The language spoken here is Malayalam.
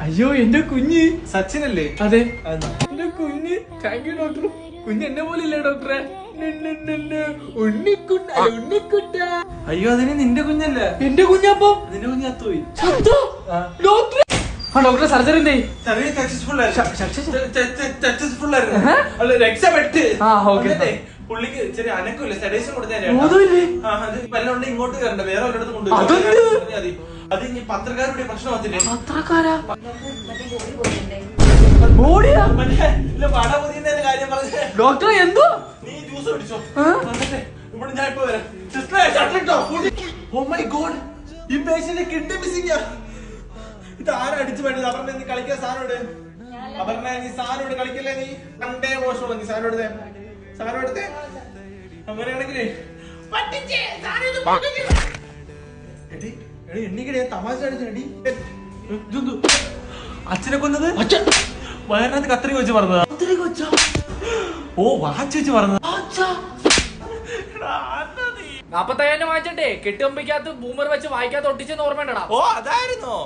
അയ്യോ എന്റെ കുഞ്ഞ് സച്ചിനല്ലേ? അതെ എന്റെ കുഞ്ഞ്. Thank you doctor. കുഞ്ഞ് എന്നെ പോലെ ഇല്ലേ ഡോക്ടറെ? ഉണ്ണിക്കുട്ട ഉണ്ണിക്കുട്ട. അയ്യോ അതിന് നിന്റെ കുഞ്ഞല്ല, എന്റെ കുഞ്ഞപ്പം. നിന്റെ കുഞ്ഞ് ചത്തുപോയി. ഡോക്ടർ ഡോക്ടറെ സർജറി എന്തായി? സർജറി സക്സസ്ഫുൾ ആയിരുന്നു. അല്ല രക്ഷപ്പെട്ട്. പുള്ളിക്ക് ചെറിയ അനക്കമില്ല, സെഡേഷൻ കൊടുത്തേ. വല്ല ഉണ്ട് ഇങ്ങോട്ട് കയറണ്ട, വേറെ വല്ലയിടത്തും കൊണ്ടുപോയി. അത് ഇനി പത്രക്കാരുടെ പ്രശ്നം വന്നില്ലേ? പത്രക്കാരാ ഡോക്ടറെ എന്തോ നീ ജ്യൂസ് പിടിച്ചോ. ഇവിടെ ഞാൻ ഇപ്പൊ വരാം. ഓ മൈ ഗോഡ്, ഈ പേഷ്യന്റ് കിഡ്നി മിസ്സിംഗ്. ഇത് ആരാ അടിച്ചു വേണ്ടത്? അപർണ നീ കളിക്കാൻ സാധനോട്. അപർണ നീ സാധനോട് കളിക്കല്ലേ. നീ കണ്ടേ മോശമുള്ള നീ സാധനം എടുത്തേ. സാധനം എടുത്തേ. അങ്ങനെയാണെങ്കിലേ എണ്ണിക്കടി തമാശ അടിച്ചടി. അച്ഛനെ കൊന്നത് വയറിനകത്ത് കത്രിക വെച്ച് പറഞ്ഞതാ. ഓ വാച്ച് വെച്ച് പറഞ്ഞത്. 45,000 വാങ്ങിച്ചിട്ടേ കെട്ടുമ്പയ്ക്കകത്ത് ബൂമർ വെച്ച് വായിക്കാത്ത ഒട്ടിച്ചെന്ന് ഓർമ്മ. ഓ അതായിരുന്നോ?